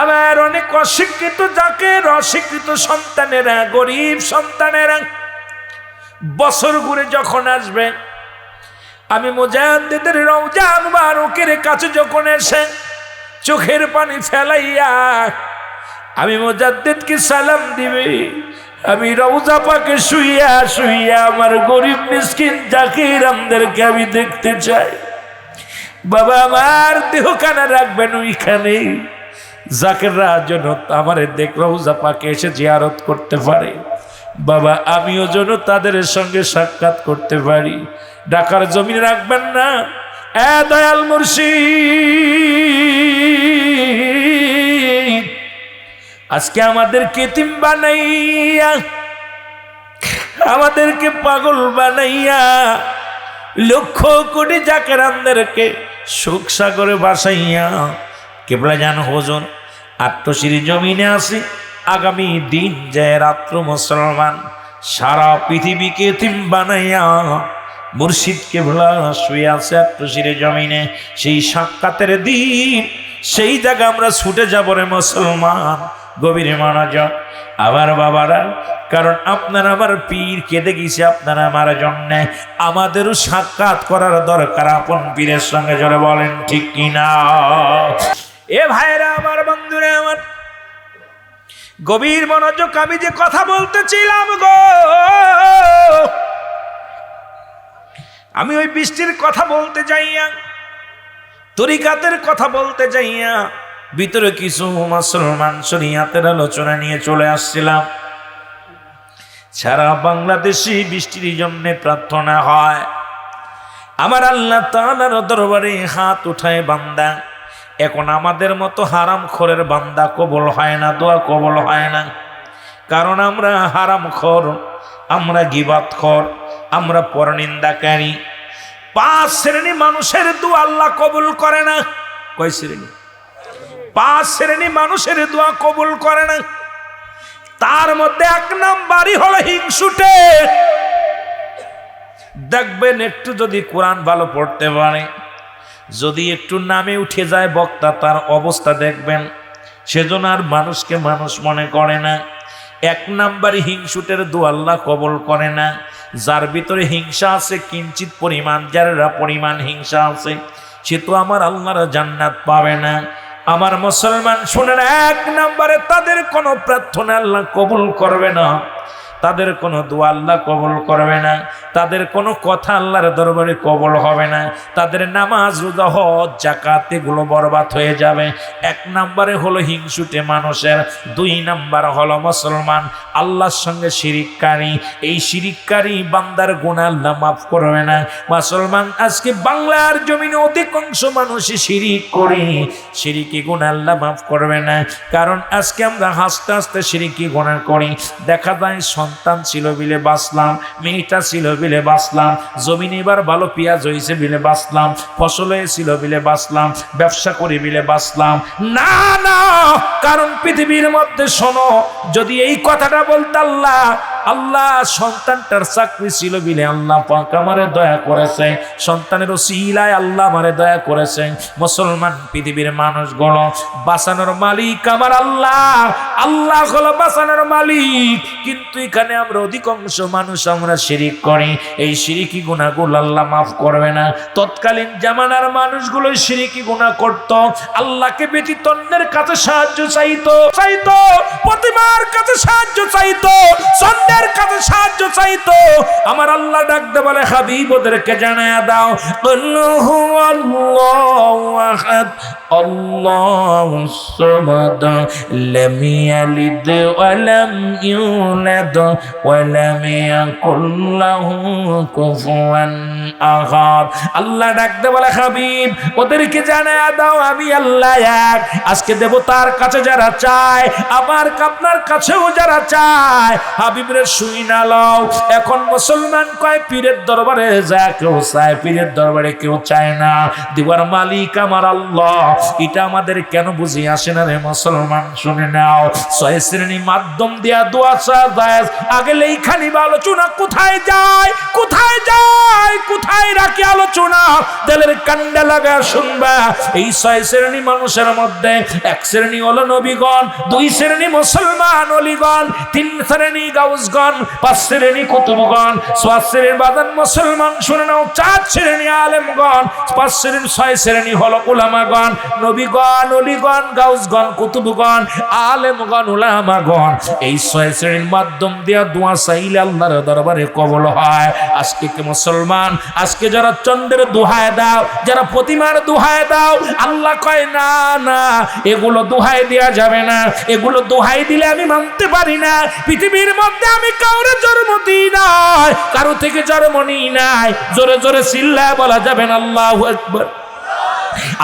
আমার অনেক অশিক্ষিত জাকের, অশিক্ষিত সন্তানেরা, গরিব সন্তানেরা বছর ঘুরে যখন আসবে, আমি মুজাদ্দিদের রওজা মুবারকের কাছে যখন এসে চোখের পানি ফেলাইয়া আমি মুজাদ্দিদকে সালাম দিবে, আমি রওজা পাকে শুইয়া শুইয়া আমার গরিব মিসকিন জাকিরামদেরকে আমি দেখতে চাই। বাবা আমার দেহখানা রাখবেন ওইখানে, জাকিররা যেন আমার রওজা পাকে এসে জিয়ারত করতে পারে। বাবা আমিও যেন তাদের সঙ্গে সাক্ষাৎ করতে পারি। ঢাকার জমিনে রাখবেন না। এ দয়াল মুর্শিদ আজকে আমাদেরকে এতিম বানাইয়া, আমাদেরকে পাগল বানাইয়া, লক্ষ কোটি জাকেরানদেরকে সুখ সাগরে ভাসাইয়া কেবলা জান হুজুর আত্মশির জমিনে আসি। আগামী দিন যায় রাত্র মুসলমান সারা পৃথিবীকে এতিম বানাইয়া মুর্শিদ কেবলা শুয়ে আছে আত্মশির জমিনে। সেই সাক্ষাতের দিন, সেই জায়গা আমরা ছুটে যাব রে মুসলমান, গভীরে মনোযোগ আবার বাবারা। কারণ আপনার আমার পীর কেঁদে গেছে আপনার আমার জন্যে, আমাদেরও সাক্ষাৎ করার দরকার আপন পীরের সঙ্গে। জোরে বলেন ঠিক কিনা? এ ভাইরা আমার, বন্ধুরা আমার, গভীর মনোযোগ। আমি যে কথা বলতেছিলাম গো, আমি ওই বৃষ্টির কথা বলতে যাইয়া, তরিকাতের কথা বলতে যাইয়া ভিতরে কিছু মুসলমান শরিয়াতের আলোচনা নিয়ে চলে আসছিলাম। সারা বাংলাদেশে বৃষ্টির জন্য প্রার্থনা হয়। আমার আল্লাহ তাআলার দরবারে হাত উঠায় বান্দা। এখন আমাদের মতো হারামখোরের বান্দা কবুল হয় না, দোয়া কবুল হয় না। কারণ আমরা হারামখোর, আমরা গীবাতখোর, আমরা পরনিন্দাকারী। 5 শ্রেণী মানুষের দোয়া আল্লাহ কবুল করে না। কয় শ্রেণী? 5 শ্রেণী মানুষের দোয়া কবুল করে না। তার মধ্যে 1 নাম্বারই হলো হিংসুটে। দেখবেন একটু যদি কোরআন ভালো পড়তে পারে, যদি একটু নামে উঠে যায় বক্তা, তার অবস্থা দেখবেন সেজন্য আর মানুষকে মানুষ মনে করে না। 1 নাম্বারই হিংসুটের দোয়া আল্লাহ কবুল করে না। যার ভিতরে হিংসা আছে কিঞ্চিত পরিমাণ, যারা পরিমাণ হিংসা আছে, সে তো আমার আল্লাহর জান্নাত পাবে না। আমার মুসলমান শুনেন, 1 নম্বরে তাদের কোনো প্রার্থনা আল্লাহ কবুল করবে না, তাদের কোনো দোয়া আল্লাহ কবুল করবে না, তাদের কোনো কথা আল্লাহর দরবারে কবুল হবে না, তাদের নামাজ রোজা হজ যাকাত এগুলো বরবাদ হয়ে যাবে। 1 নম্বরে হলো হিংসুটে মানুষের। 2 নম্বর হলো মুসলমান আল্লাহর সঙ্গে শিরিককারী। এই শিরিককারী বান্দার গুনাহ আল্লাহ মাফ করবে না। মুসলমান আজকে বাংলার জমিনে অধিকাংশ মানুষই শিরিক করে, শিরিকি গুনাহ আল্লাহ মাফ করবে না। কারণ আজকে আমরা হাসতে হাসতে শিরিকি গুনাহ করি। দেখা যায় সন্তান ছিল বিলে বাঁচলাম, মেয়েটা ছিল বিলে বাঁচলাম, জমিন এবার ভালো পেঁয়াজ হয়েছে বিলে বাঁচলাম, ফসল হয়েছিল বিলে বাঁচলাম, ব্যবসা করে বিলে বাঁচলাম। না না, কারণ পৃথিবীর মধ্যে শোনো, যদি এই কথাটা বলতে আল্লাহ সন্তানটার চাকরি ছিল বিলে আল্লাহ পাক আমারে দয়া করেছে, সন্তানের ওসিলায় আল্লাহ আমারে দয়া করেছে। মুসলমান পৃথিবীর মানুষগুলো বাঁচানোর মালিক আমার আল্লাহ, আল্লাহ হলো বাঁচানোর মালিক। কিন্তু এখানে আমরা অধিকাংশ মানুষ আমরা শিরিক করি। এই শিরিকি গুনাহগুলো আল্লাহ মাফ করবে না। তৎকালীন জামানার মানুষগুলো শিরিকি গুনাহ করত, আল্লাহকে ব্যতীত অন্যের কাছে সাহায্য চাইতো, প্রতিমার কাছে সাহায্য চাইতো, চন্দ্রের কাছে সাহায্য চাইতো। আমার আল্লাহ ডাকতে বলে, হাবিব ওদেরকে জানায়া দাও, আল্লাহু আল্লাহু আহাদ আল্লাহুস সামাদ লাম ইয়ালিদ ওয়া লাম ইউলাদ ওয়া লাম ইয়াকুল লাহু কুফুয়ান আহাদ। আল্লাহ ডাকতে বলে, হাবিব ওদেরকে জানায়া দাও আমি আল্লাহ এক। আজকে দেবতার কাছে যারা চায়, আমার আপনার কাছেও যারা চায়, হাবিবের শুই না লও। এখন মুসলমান কয় পীরের দরবারে যায় কেউ চায়, পীরের দরবারে কেউ চায় না। দিবার মালিক আমার আল্লাহ। এটা আমাদের কেন বুঝি আসে না রে মুসলমান? শুনে নাও, 6 শ্রেণী মাধ্যম দিয়া দোয়া চায়। আগে এইখানি আলোচনা কোথায় যায়, কোথায় যায়, কোথায় রাখি আলোচনা? দিলের কান্ডা লাগা শুনবা। এই 6 শ্রেণী মানুষের মধ্যে 1 শ্রেণী হলো নবীগণ, 2 শ্রেণী মুসলমান ওলিগণ, 3 শ্রেণী গাউসগণ, 5 শ্রেণী কুতুবগণ, 6 শ্রেণীর বাদান মুসলমান শুনে নাও, 4 শ্রেণী আলেমগণ, 6 শ্রেণী হলো উলামাগণ, নবীগণ, ওলিগণ, গাউসগণ, কুতুবগণ, আলেমগণ, উলামাগণ। এই 6 শ্রেণীর মাধ্যম দিয়ে দোয়া চাইলে আল্লাহর দরবারে কবুল হয়। আজকে কি মুসলমান, আজকে যারা চন্দ্রের দোহাই দাও, যারা প্রতিমার দোহাই দাও, আল্লাহ কয় না না, এগুলো দোহাই দেওয়া যাবে না, এগুলো দোহাই দিলে আমি মানতে পারি না। পৃথিবীর মধ্যে আমি কাউরে জন্ম দিই নাই, কারো থেকে জন্ম নিই নাই। জোরে জোরে চিল্লায় বলা যাবে না আল্লাহু আকবার।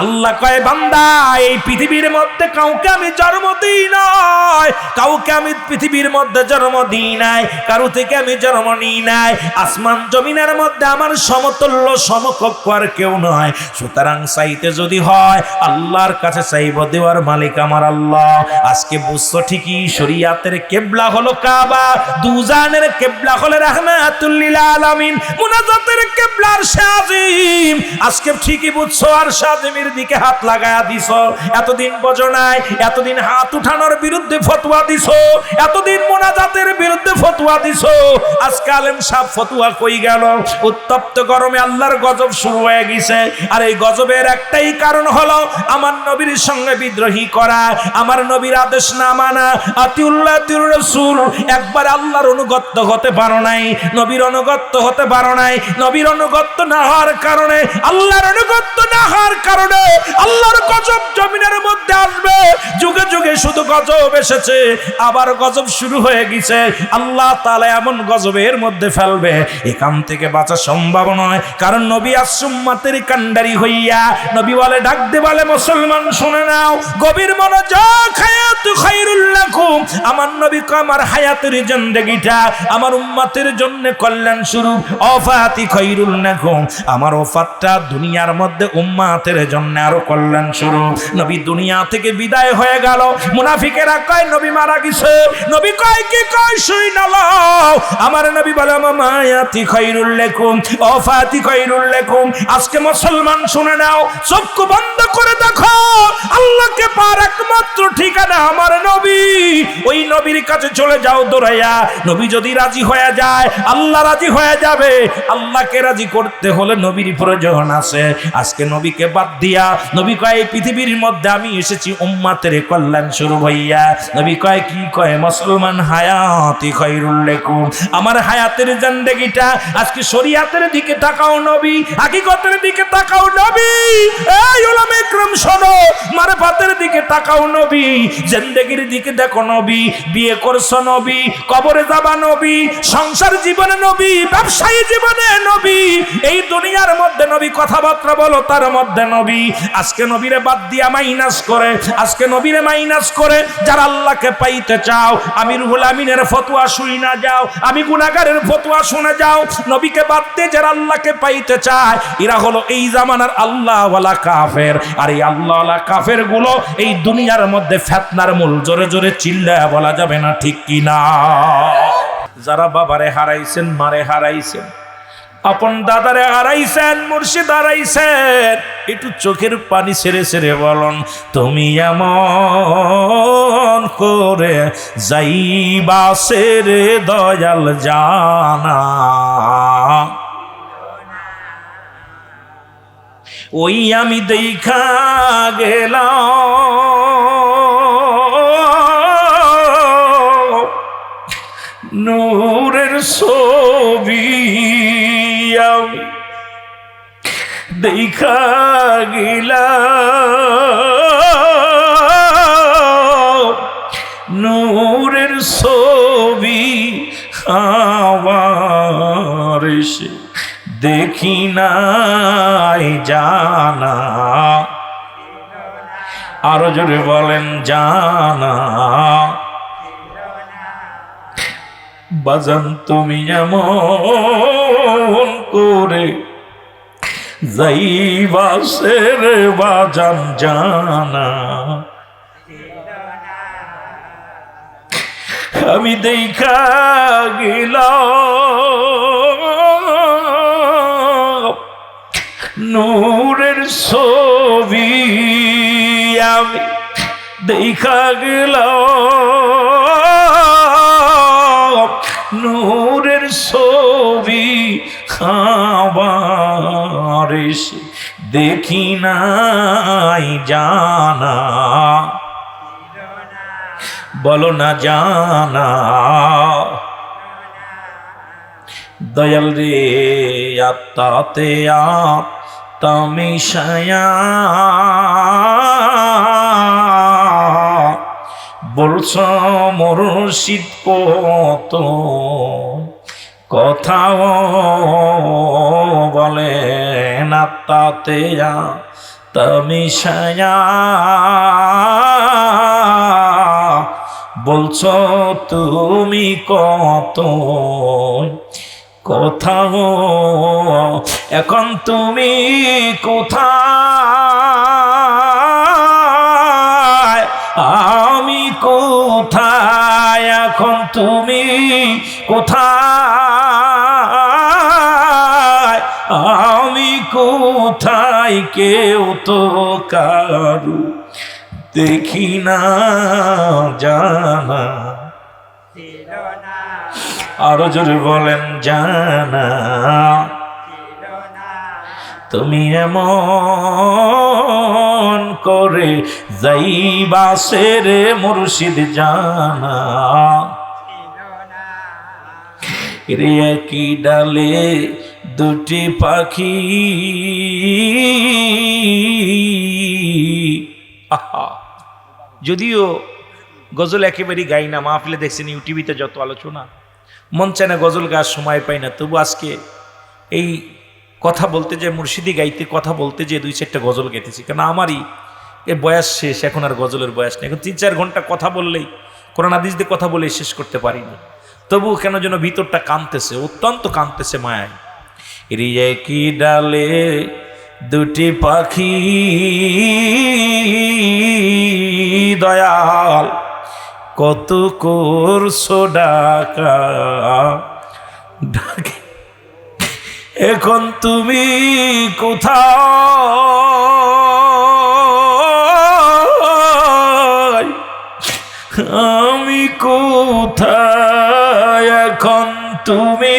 আল্লাহ কয় বান্দা এই পৃথিবীর মধ্যে কাউকে আমি জন্ম দিই নাই, কাউকে আমি পৃথিবীর মধ্যে জন্ম দিই নাই, কারো থেকে আমি জন্ম নিই নাই। আসমান জমিনের মধ্যে আমার সমতুল্য সমকক্ষ আর কেউ নয়। সুতরাং চাইতে যদি হয় আল্লাহর কাছে চাইব, দেওয়ার মালিক আমার আল্লাহ। আজকে বুঝছো ঠিকই, শরিয়াতের কিবলা হলো কাবা, দুজানের কিবলা হলো রাহমাতুল লিল আলামিন, মুনাজাতের কিবলা আরশে আজিম। আজকে ঠিকই বুঝছো, আরশে আজিমের দিকে হাত লাগায়া দিছো। এতদিন বোঝো নাই, এতদিন হাত উঠানোর বিরুদ্ধে ফতোয়া দিছো, এতদিন মুনাজাতের বিরুদ্ধে ফতোয়া দিছো। আজকে আলেম সাহেব ফতোয়া কই গেল? উত্তপ্ত গরমে আল্লাহর গজব শুরু হয়ে গেছে। আর এই গজবের একটাই কারণ হলো আমার নবীর সঙ্গে বিদ্রোহী করা, আমার নবীর আদেশ না মানা। আতিউল্লাহ আতিউর রাসূল, একবার আল্লাহর অনুগত হতে পারো নাই, নবীর অনুগত হতে পারো নাই। নবীর অনুগত না হওয়ার কারণে, আল্লাহর অনুগত না হওয়ার কারণে আল্লাহর গজব জমিনের মধ্যে আসবে। যুগে যুগে শুধু গজব এসেছে, আবার গজব শুরু হয়ে গেছে। আল্লাহ তাআলা এমন গজবের মধ্যে ফেলবে, এখান থেকে বাঁচা সম্ভব নয়। কারণ নবী আসুম্মাতের কান্ডারি হইয়া নবী বলে, ডাক দে বলে, মুসলমান শুনে নাও, গভীর মনোযোগ, হায়াতু খায়রুল লাকুম। আমার নবী কয় আমার হায়াতের জিন্দেগিটা আমার উম্মতের জন্য কল্যাণ স্বরূপ, ওফাতি খায়রুল লাকুম, আমার ওফাতটা দুনিয়ার মধ্যে উম্মতের জন্য আরো কল্যাণ স্বরূপ। নবী দুনিয়া থেকে বিদায় হয়ে গেল, মুনাফিকেরা কয় নবী মারা গেছে। নবী কয় কি কয় শুই নাও। আমার নবী বলে মায়াতি খায়রুল লাকুম, ওফাতি খায়রুল লাকুম। আজকে মুসলমান শুনে নাও, চক্ষু বন্ধ করে দেখো, আল্লাহকে পার একমাত্র ঠিকানা আমার নবী। ওই নবীর কাছে চলে যাও দৌড়াইয়া। নবী যদি রাজি হয়ে যায়, আল্লাহ রাজি হয়ে যাবে। আল্লাহকে রাজি করতে হলে নবীর প্রয়োজন আছে। আজকে নবীকে বাদ দিয়া নবী কয় এই পৃথিবীর মধ্যে আমি এসেছি উম্মতের কল্যাণ শুরু হইয়া। নবী কয় কি কয়? মুসলমান হায়াতি খায়রুল লাকুম, আমার হায়াতের জিন্দেগিটা আজকে শরিয়াতের দিকে তাকাও নবী, হাকিকতের দিকে তাকাও নবী। এই উলামা ইকরাম শোনো, মারফাতের দিকে তাকাও নবী, জিন্দেগির দিকে দেখো নবী। বিয়ে করছো নবী, কবরে যাবা নবী, সংসার জীবনে নবী, ব্যবসায়ী জীবনে নবী, এই দুনিয়ার মধ্যে নবী, কথাবার্তা বলো তার মধ্যে নবী। আজকে নবীরে বাদ দিয়া মাইনাস করে, আজকে নবীরে মাইনাস করে যারা আল্লাহকে পাইতে চাও, আমি রুহুল আমিনের ফতোয়া শুই না যাও, আমি গুনাহগারের ফতোয়া শুনে যাও। নবীকে বাদ দিয়ে যারা আল্লাহকে পাইতে চায়, এরা হলো এই জামানার আল্লাহ ওয়ালা কাফের। আর এই আল্লাহ ওয়ালা কাফের গুলো এই দুনিয়ার মধ্যে ফিতনার মূল। জোরে জোরে চিল্লায়া বলা যাবে না, ঠিক কি না? যারা বাবারে হারাইছেন, মারে হারাইছেন, আপন দাদারে হারাইছেন, মুর্শিদ হারাইছেন, একটু চোখের পানি ছেড়ে ছেড়ে বলুন, তুমি এমন করে যাইবা রে দয়াল জানা, ওই আমি দেখা গেলাম নূরের ছবি, আমি দেখা গেলাম নূরের ছবি, আমার সে দেখি নাই জানা। আরো জোরে বলেন জানা। বাজান তুমি এমন করে যাইবা রে বাজান জানা, আমি দেখা গেলাম নূরের ছবি, আমি দেখা গেলাম নূরের ছবি, খাবার এসে দেখি নাই জানা। বলো না জানা। দয়াল রে আত্মাতে আত্মিশায়া বলছ মুর্শিদ কত কথাও বলেন, আত্মাতে তামিশায়া বলছো তুমি কত কোথাও, এখন তুমি কোথায় আমি কোথায়, এখন তুমি কোথায় আমি কোথায়, কেউ তো কারু দেখি না জানা, আরো জোরে বলেন জানা, তুমি এমন করে যাইবা সেরে মুর্শিদ জানা, রে কি ডালে দুটি পাখি, আহা যদিও গজল একেবারেই গাই না, মাহফিলে দেখছেন ইউটিউবিতে যত আলোচনা, মন চায় না গজল গাওয়ার সময় পাই না, তবু আজকে এই কথা বলতে যে মুর্শিদি গাইতে কথা বলতে যে 2-4টা গজল গেতেছি, কারণ আমারই এর বয়স শেষ, এখন আর গজলের বয়স নেই, এখন 3-4 ঘন্টা কথা বললেই কোরআন হাদিস দিয়ে কথা বলে শেষ করতে পারি না, তবু কেন যেন ভিতরটা কাঁদতেছে, অত্যন্ত কাঁদতেছে মায়ায়। রিয়ে কি ডালে দুটি পাখি দয়াল কত করছো ডাকা, ডাকে এখন তুমি কোথায় আমি কোথায়, এখন তুমি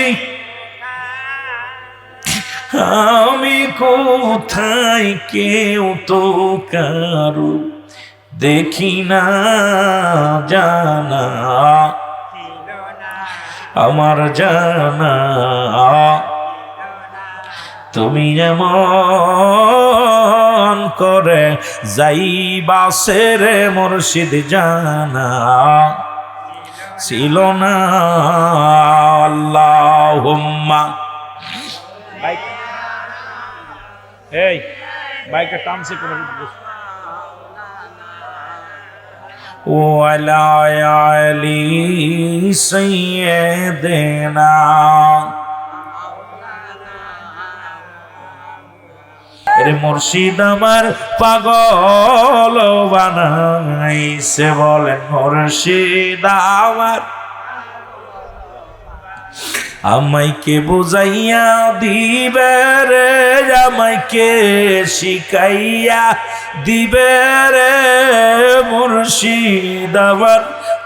আমি কোথায়, কেউ তো কারু দেখি না জানা, আমার জানা, তুমি এমন করে যাইবা সেরে মুর্শিদ জানা ছিল না। আল্লাহুম্মা এই বাইকটা টানছে কোন ওয়ালা আলি সাইয়্যিদিনা, রে মুর্শিদ আমার পাগল বানাইছে, বলেন মুর্শিদ আমার আমাইকে বুঝাইয়া দিবে রে, আমাইকে শিখাইয়া দিবে রে, মুর্শিদ আমার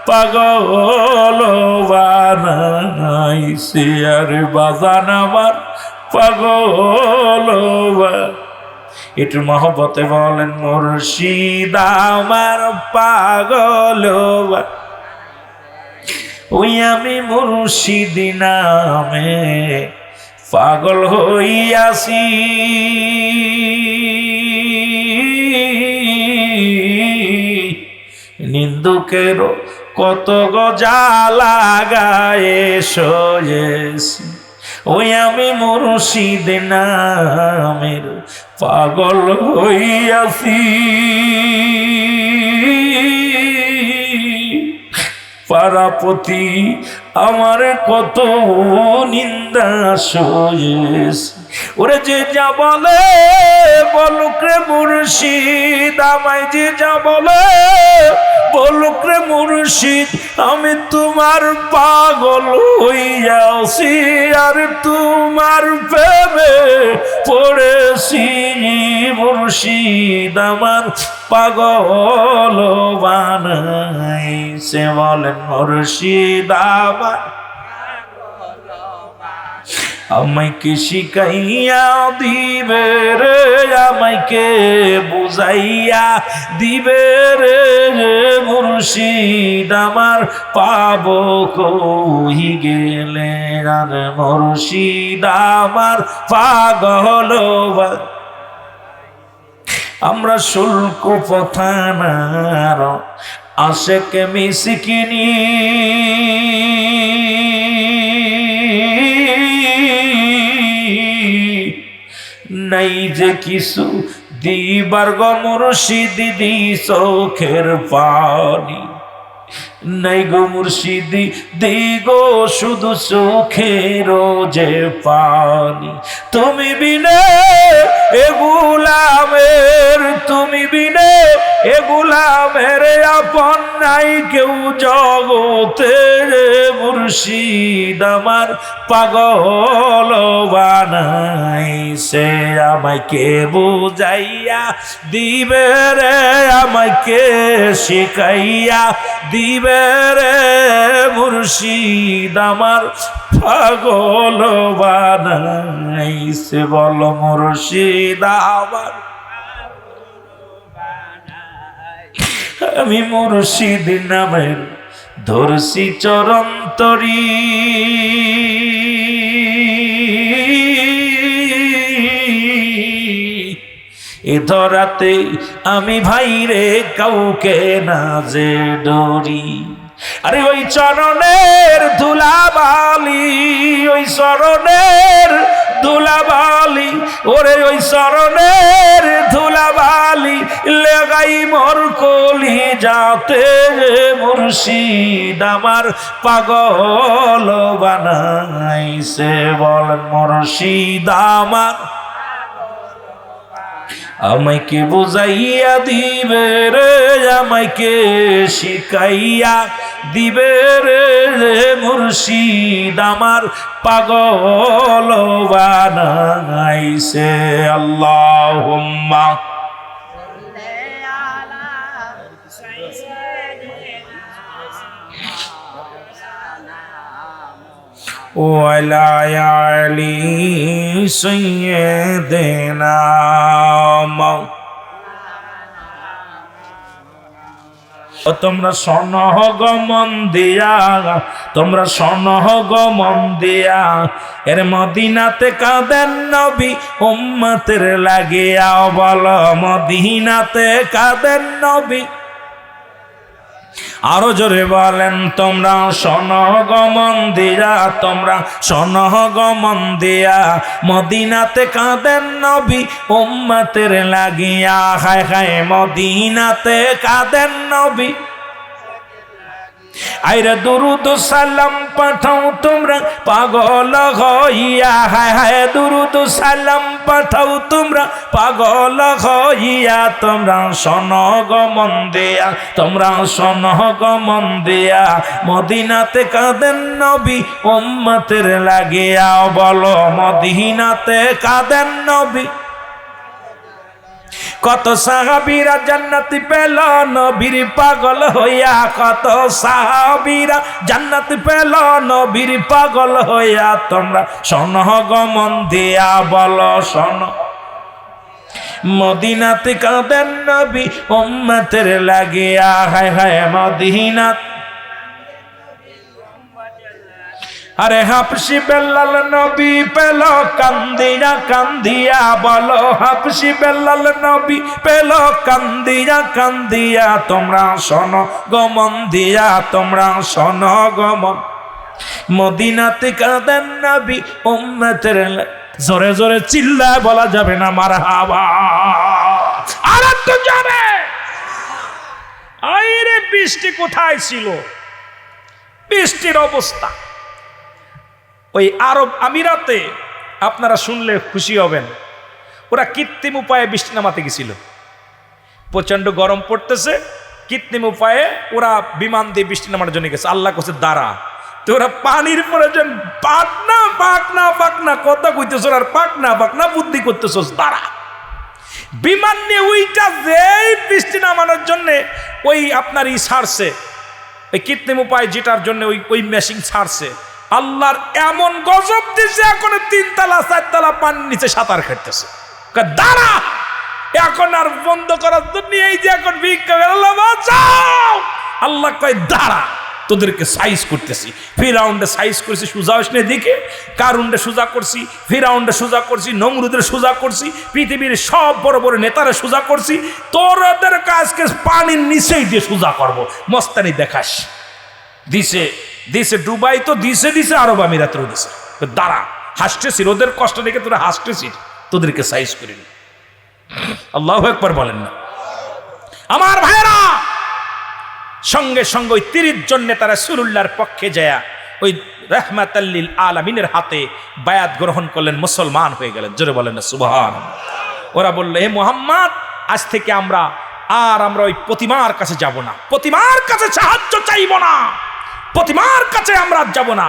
পাগল বানাইছে, আরে বাজান আমার পাগল, একটু মহব্বতে বলেন মুর্শিদ আমার পাগল, ওই আমি মুর্শিদ নামে পাগল হইয়াছি, নিন্দুকের কত গজালা গায়ে সয়েছি, ওই আমি মুর্শিদ নামের পাগল হইয়াছি, পারাপতি আমার কত নিন্দা সয়েছি, ওরে যে যা বলে বলুক রে মুর্শিদ, আমায় যে যা বলে বলুক রে মুর্শিদ, আমি তোমার পাগল হইয়াছি, আর তোমার প্রেমে পড়েছি, মুর্শিদ আমার পাগল বানাইছে, বলেন মুর্শিদ আমার আমাইকে শিখাইয়া দিবে রে, আমাইকে বুঝাইয়া দিবে রে, মুর্শিদ আমার পাবো কই গেলে, আর মুর্শিদ আমার পাগল, আমরা শুল্ক পথানার আশেক মিসকিনি, নাই যে কিছু দিবার গো মুর্শিদি দি চোখের পানি নাই গো মুর্শিদি দিগো শুধু চোখের যে পানি তুমি বিনে এ গোলামের তুমি বিনে এ গোলামের আপন নাই কেউ জগতে মুর্শিদ আমার পাগল বানাইছে আমায় কে বুঝাইয়া দিবে রে আমায় কে শিখাইয়া দিবে রে মুর্শিদ আমার পাগল বানাইছে বল মুর্শিদ আমার আমি মুর্শিদ নামের ধরছি চরণ তরি এ ধরাতে আমি ভাইরে কাউকে না যে ডরি আরে ওই চরণের ধুলাবালি ওই চরণের ধুলাবালি ওরে ওই চরণের ধুলাবালি লেগাই মোর কলি যাতে মুর্শিদ আমার পাগল বানাইছে বলেন মুর্শিদ আমার আমাকে বুঝাইয়া দিবে রে আমাকে শিখাইয়া দিবে রে মুর্শিদ আমার পাগল বানাইছে আল্লাহুম্মা ওয়ালা আলি সাইয়্যিদিনা তোমরা শোনহ গো মন দিয়া তোমরা শোনহ গো মন দিয়া এর মদিনাতে কাঁদেন নবী উম্মতের লাগিয়া বলো মদিনাতে কাঁদেন নবী আরো জোরে বলেন তোমরা শোনহ গো মন দিয়া তোমরা শোনহ গো মন দিয়া মদিনাতে কাঁদেন নবী উম্মতের লাগিয়া হায় হায় মদিনাতে কাঁদেন নবী আইরে দুরুদ সালাম পাঠাও তোমরা পাগল হইয়া হায় হায় দুরুদ সালাম পাঠাও তোমরা পাগল হইয়া তোমরা শোনো গো মন দিয়া তোমরা শোনো গো মন দিয়া মদিনাতে কাঁদেন নবী উম্মতের লাগিয়া বলো মদিনাতে কাঁদেন নবী কত সাহাবীরা জান্নাতি পেল নবীর পাগল হইয়া কত সাহাবীরা জান্নাতি পেল নবীর পাগল হইয়া তোমরা শোনো গো মন দিয়া বলো শোনো মদিনাতে কাঁদেন নবী উম্মতের লাগিয়া হায় হায় মদিনাত আরে হাফসি বেল্লাল নবী পেল কান্দিয়া কান্দিয়া বলো হাফসি বেল্লাল নবী পেল কান্দিয়া কান্দিয়া তোমরা শোনো গো মন দিয়া তোমরা শোনো গো মন মদিনাতে কাঁদেন নবী উম্মতের জোরে জোরে চিল্লায় বলা যাবে না মারহাবা আর একটু জোরে আইরে বৃষ্টি কোথায় ছিল বৃষ্টির অবস্থা ওই আরব আমিরাতে আপনারা শুনলে খুশি হবেন ওরা কৃত্রিম উপায়ে বৃষ্টি নামাতে গেছিল প্রচন্ড গরম পড়তেছে কৃত্রিম উপায়ে ওরা বিমান দিয়ে বৃষ্টি নামানোর জন্য গেছে আল্লাহ কাছে দাঁড়া তো ওরা পানির পরে যেন পাকনা পাকনা পাকনা কথা কইতেছ আর পাকনা পাকনা বুদ্ধি করতেছ দাঁড়া বিমান নিয়ে ওইটা যেই বৃষ্টি নামানোর জন্য ওই আপনার ছাড়ছে ওই কৃত্রিম উপায় যেটার জন্য ওই মেশিন ছাড়ছে আল্লাহর এমন গজব দিছে এখন 3 তলা 4 তলা পানির নিচে সাঁতার কাটতেছে দাঁড়া এখন আর বন্ধ করার জন্য এই যে এখন ভিক্ষা আল্লাহ বাঁচাও আল্লাহ কয় দাঁড়া তোদেরকে সাইজ করতেছি ফিরাউন্ডে সাইজ করছি সোজা আসনে দিকে কারুন্ডে সোজা করছি ফিরাউন্ডে সোজা করছি নমরুদের সোজা করছি পৃথিবীর সব বড় বড় নেতারা সোজা করছি তোদের কাজকে পানির নিচেই দিয়ে সোজা করব মস্তানি দেখাস দিছে দিছে দুবাই তো দিছে দিছে আরব আমিরাতেও দিছে দাঁড়া হাসতেছি ওদের কষ্ট দেখে তোরা হাসতেছি তোদেরকে সাইজ করিনি আল্লাহু আকবার বলেন না। আমার ভাইরা, সঙ্গে সঙ্গে ওই 30 জন নেতা রাসূলুল্লাহর পক্ষে যায় ওই রাহমাতাল লিল আলামিনের হাতে বায়াত গ্রহণ করলেন, মুসলমান হয়ে গেলেন। জোরে বলেন না সুবহানাল্লাহ। ওরা বলল, হে মুহাম্মদ, আজ থেকে আমরা ওই প্রতিমার কাছে যাব না, প্রতিমার কাছে সাহায্য চাইব না, প্রতিমার কাছে আমরা যাব না,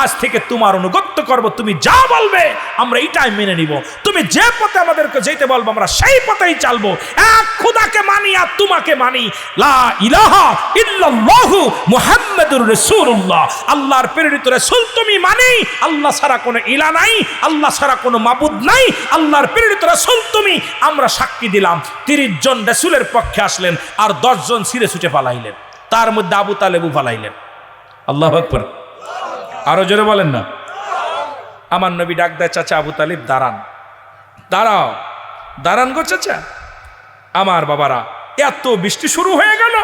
আজ থেকে তোমার অনুগত্য করব, তুমি যা বলবে আমরা এটাই মেনে নিব, তুমি যে পথে আমাদেরকে যেতে বলবো আমরা সেই পথেই চলবো, এক খোদাকে মানি আর তোমাকে মানি, লা ইলাহা ইল্লাল্লাহু মুহাম্মাদুর রাসূলুল্লাহ, আল্লাহর প্রেরিত রাসূল তুমি মানি, আল্লাহ ছাড়া কোনো ইলা নাই, আল্লাহ ছাড়া কোনো মাবুদ নাই, আল্লাহর প্রেরিত রাসূল তুমি, আমরা সাক্ষী দিলাম। 30 জন রাসূলের পক্ষে আসলেন আর 10 জন ছিঁড়ে ছুটে পালাইলেন, তার মধ্যে আবু তালেবও পালাইলেন। আল্লাহু আকবার। আরো জোরে বলেন না। আমার নবী ডাক দেয়, চাচা আবু তালিব দাঁড়ান, দাঁড়াও, দাঁড়ান গো চাচা। আমার বাবারা, এত বৃষ্টি শুরু হয়ে গেল,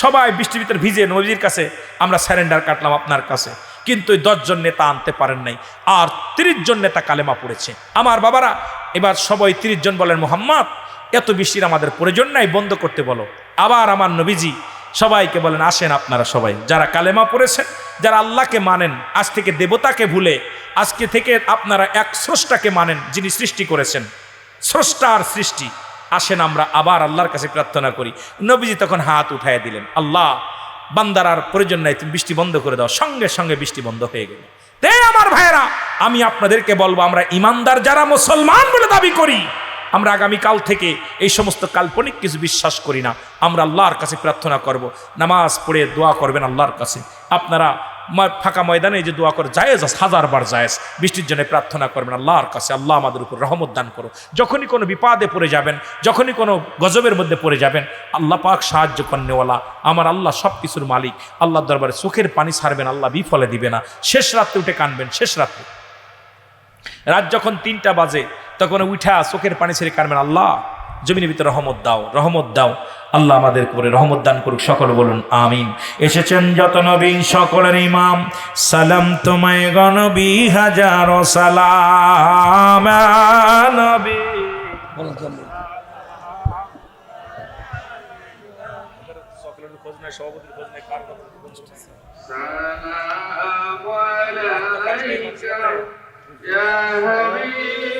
সবাই বৃষ্টির ভিতরে ভিজে নবীর কাছে আমরা স্যারেন্ডার কাটলাম আপনার কাছে, কিন্তু ওই 10 জন নেতা আনতে পারেন নাই, আর 30 জন নেতা কালেমা পড়েছে। আমার বাবারা, এবার সবাই 30 জন বলেন, মুহাম্মদ এত বৃষ্টির আমাদের প্রয়োজন নাই, বন্ধ করতে বলো। আবার আমার নবীজি সবাইকে বলেন, আসেন আপনারা সবাই যারা কালেমা পড়েছেন, যারা আল্লাহকে মানেন, আজ থেকে দেবতাকে ভুলে আজকে থেকে আপনারা এক স্রষ্টাকে মানেন, যিনি সৃষ্টি করেছেন, স্রষ্টার সৃষ্টি, আসেন আমরা আবার আল্লাহর কাছে প্রার্থনা করি। নবীজি তখন হাত উঠাইয়া দিলেন, আল্লাহ বান্দার আর প্রয়োজন নাই, তুমি বৃষ্টি বন্ধ করে দাও। সঙ্গে সঙ্গে বৃষ্টি বন্ধ হয়ে গেল। তাই আমার ভাইয়েরা, আমি আপনাদেরকে বলবো, আমরা ইমানদার যারা মুসলমান বলে দাবি করি, আমরা আগামীকাল থেকে এই সমস্ত কাল্পনিক কিছু বিশ্বাস করি না। আমরা আল্লাহর কাছে প্রার্থনা করব, নামাজ পড়ে দোয়া করবেন আল্লাহর কাছে। আপনারা ফাঁকা ময়দানে যে দোয়া করে জায়েজ, 1000 বার জায়েজ, বৃষ্টির জন্য প্রার্থনা করবেন আল্লাহর কাছে, আল্লাহ আমাদের উপর রহমত দান করো। যখনই কোনো বিপদে পড়ে যাবেন, যখনই কোনো গজবের মধ্যে পড়ে যাবেন, আল্লাহ পাক সাহায্য করনেওয়ালা, আমার আল্লাহ সব কিছুর মালিক, আল্লাহর দরবারে চোখের পানি ছাড়বেন, আল্লাহ বিফলে দিবে না। শেষ রাত্রে উঠে কানবেন, শেষ রাত্রে, রাত যখন 3টা বাজে তখন উঠা চোখের পানি ছেড়ে কানবেন, আল্লাহ জমিনের ভিতরে রহমত দাও, রহমত দাও। আল্লাহ আমাদের করে রহমত দান করুক, সকলে বলুন আমিন। এসেছেন যত নবী সকলের ইমাম, সালাম তোমায় গনবী হাজারো সালাম নবী। সকলের খোঁজ নাই, সভাপতির খোঁজ নাই, কার কথা সালামু আলাইকা ইয়া হাবিব।